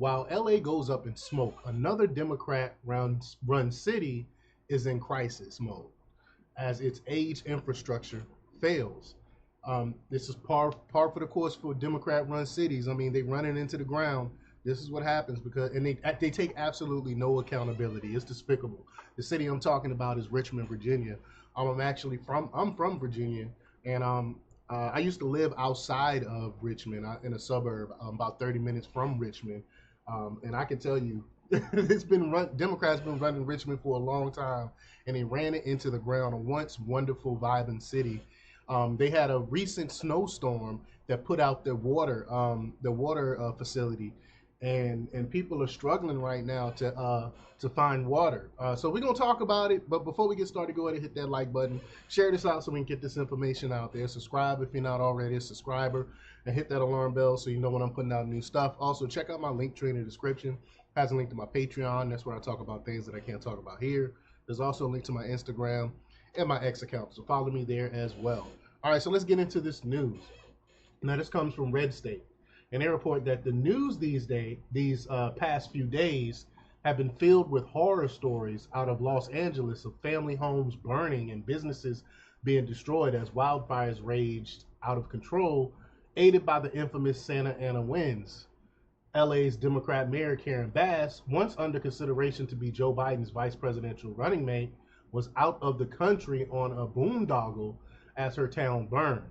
While LA goes up in smoke, another Democrat run city is in crisis mode as its age infrastructure fails. This is par for the course for Democrat-run cities. I mean, they run it into the ground. This is what happens because, and they take absolutely no accountability. It's despicable. The city I'm talking about is Richmond, Virginia. I'm from Virginia, and I used to live outside of Richmond in a suburb about 30 minutes from Richmond, and I can tell you, Democrats been running Richmond for a long time, and they ran it into the ground. A once wonderful, vibrant city. They had a recent snowstorm that put out the water facility, and people are struggling right now to find water. So we're gonna talk about it, but before we get started, go ahead and hit that like button, share this out so we can get this information out there. Subscribe if you're not already a subscriber, and hit that alarm bell so you know when I'm putting out new stuff. Also, check out my link tree in the description. It has a link to my Patreon. That's where I talk about things that I can't talk about here. There's also a link to my Instagram and my X account, so follow me there as well. All right, so let's get into this news. Now, this comes from Red State, and they report that the news these past few days, have been filled with horror stories out of Los Angeles of family homes burning and businesses being destroyed as wildfires raged out of control, aided by the infamous Santa Ana winds. LA's Democrat Mayor Karen Bass, once under consideration to be Joe Biden's vice presidential running mate, was out of the country on a boondoggle as her town burned.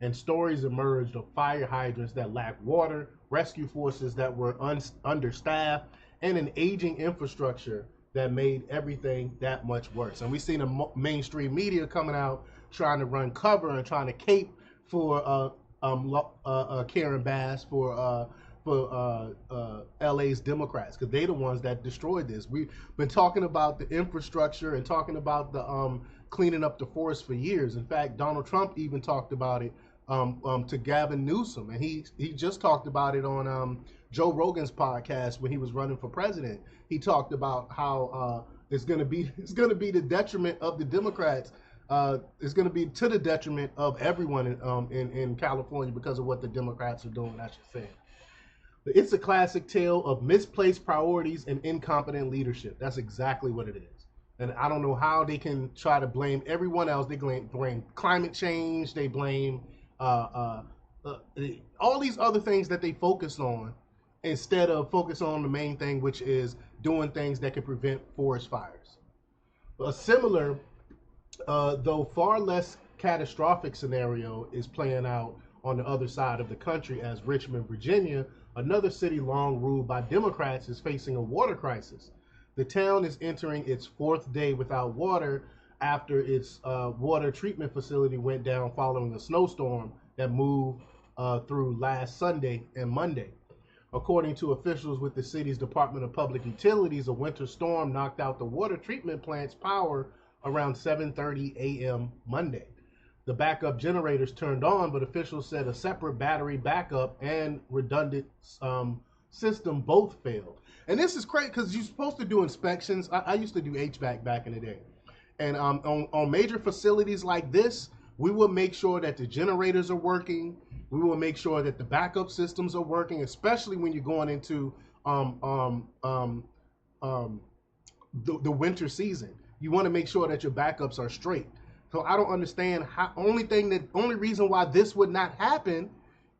And stories emerged of fire hydrants that lacked water, rescue forces that were understaffed, and an aging infrastructure that made everything that much worse. And we've seen the mainstream media coming out trying to run cover and trying to cape for Karen Bass for LA's Democrats because they're the ones that destroyed this. We've been talking about the infrastructure and talking about the cleaning up the forest for years. In fact, Donald Trump even talked about it to Gavin Newsom, and he just talked about it on Joe Rogan's podcast when he was running for president. He talked about how it's going to be the detriment of the Democrats. It's going to be to the detriment of everyone in California because of what the Democrats are doing, I should say. But it's a classic tale of misplaced priorities and incompetent leadership. That's exactly what it is. And I don't know how they can try to blame everyone else. They blame climate change. They blame all these other things that they focus on instead of focus on the main thing, which is doing things that can prevent forest fires. A similar, though far less catastrophic scenario is playing out on the other side of the country as Richmond, Virginia, another city long ruled by Democrats, is facing a water crisis. The town is entering its fourth day without water after its water treatment facility went down following a snowstorm that moved through last Sunday and Monday. According to officials with the city's Department of Public Utilities, a winter storm knocked out the water treatment plant's power around 7:30 a.m. Monday. The backup generators turned on, but officials said a separate battery backup and redundant system both failed. And this is crazy because you're supposed to do inspections. I used to do HVAC back in the day. And on major facilities like this, we will make sure that the generators are working. We will make sure that the backup systems are working, especially when you're going into the winter season. You want to make sure that your backups are straight. So I don't understand how. Only reason why this would not happen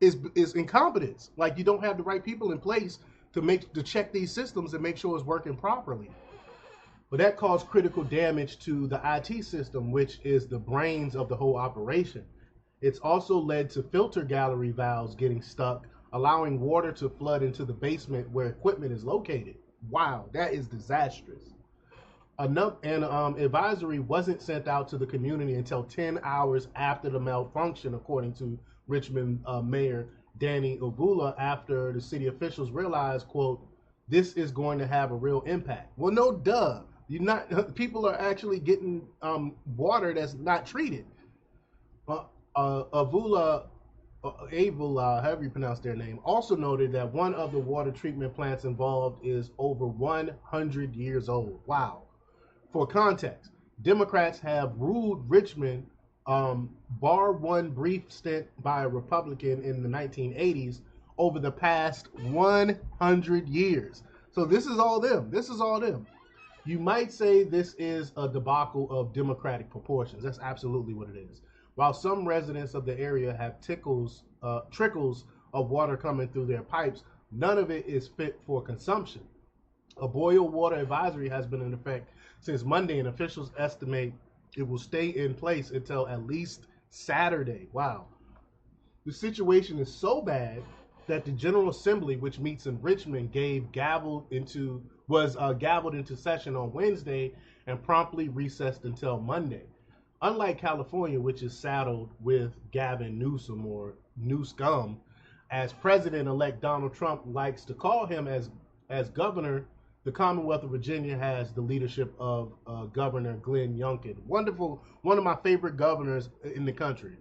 is incompetence. Like you don't have the right people in place to check these systems and make sure it's working properly. But that caused critical damage to the IT system, which is the brains of the whole operation. It's also led to filter gallery valves getting stuck, allowing water to flood into the basement where equipment is located. Wow, that is disastrous. An advisory wasn't sent out to the community until 10 hours after the malfunction, according to Richmond Mayor Danny Avula, after the city officials realized, quote, this is going to have a real impact. Well, no, duh. People are actually getting water that's not treated. Avula, however you pronounce their name, also noted that one of the water treatment plants involved is over 100 years old. Wow. For context, Democrats have ruled Richmond, bar one brief stint by a Republican in the 1980s, over the past 100 years. So this is all them. This is all them. You might say this is a debacle of democratic proportions. That's absolutely what it is. While some residents of the area have trickles of water coming through their pipes, none of it is fit for consumption. A boil water advisory has been in effect since Monday, and officials estimate it will stay in place until at least Saturday. Wow. The situation is so bad that the General Assembly, which meets in Richmond, was gavelled into session on Wednesday and promptly recessed until Monday. Unlike California, which is saddled with Gavin Newsom, or Newscum, as President-elect Donald Trump likes to call him, as governor, the Commonwealth of Virginia has the leadership of Governor Glenn Youngkin. Wonderful, one of my favorite governors in the country.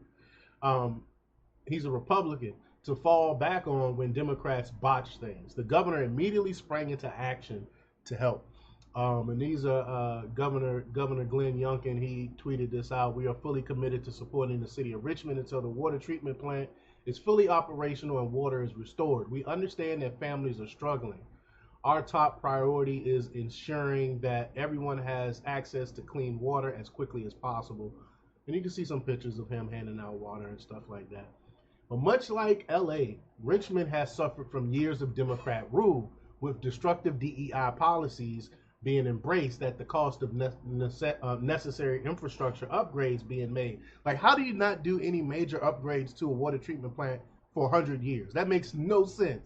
He's a Republican to fall back on when Democrats botch things. The governor immediately sprang into action to help. And these are Governor Glenn Youngkin. He tweeted this out. We are fully committed to supporting the city of Richmond until the water treatment plant is fully operational and water is restored. We understand that families are struggling. Our top priority is ensuring that everyone has access to clean water as quickly as possible. And you can see some pictures of him handing out water and stuff like that. But much like LA, Richmond has suffered from years of Democrat rule, with destructive DEI policies being embraced at the cost of necessary infrastructure upgrades being made. Like, how do you not do any major upgrades to a water treatment plant for 100 years? That makes no sense.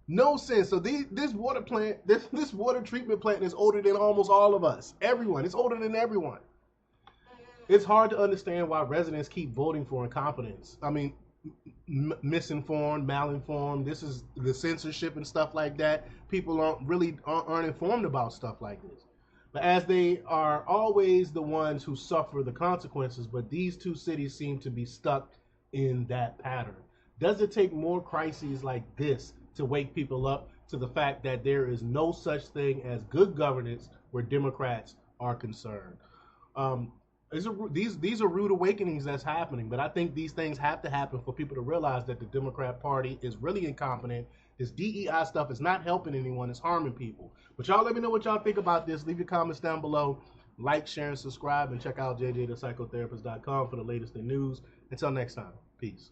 No sense. So this water treatment plant is older than almost all of us. Everyone. It's older than everyone. It's hard to understand why residents keep voting for incompetence. I mean, misinformed, malinformed. This is the censorship and stuff like that. People aren't informed about stuff like this. But as they are always the ones who suffer the consequences, but these two cities seem to be stuck in that pattern. Does it take more crises like this to wake people up to the fact that there is no such thing as good governance where Democrats are concerned? These are rude awakenings that's happening, but I think these things have to happen for people to realize that the Democrat Party is really incompetent. This DEI stuff is not helping anyone, it's harming people. But y'all let me know what y'all think about this. Leave your comments down below. Like, share, and subscribe, and check out jjthepsychotherapist.com for the latest in news. Until next time, peace.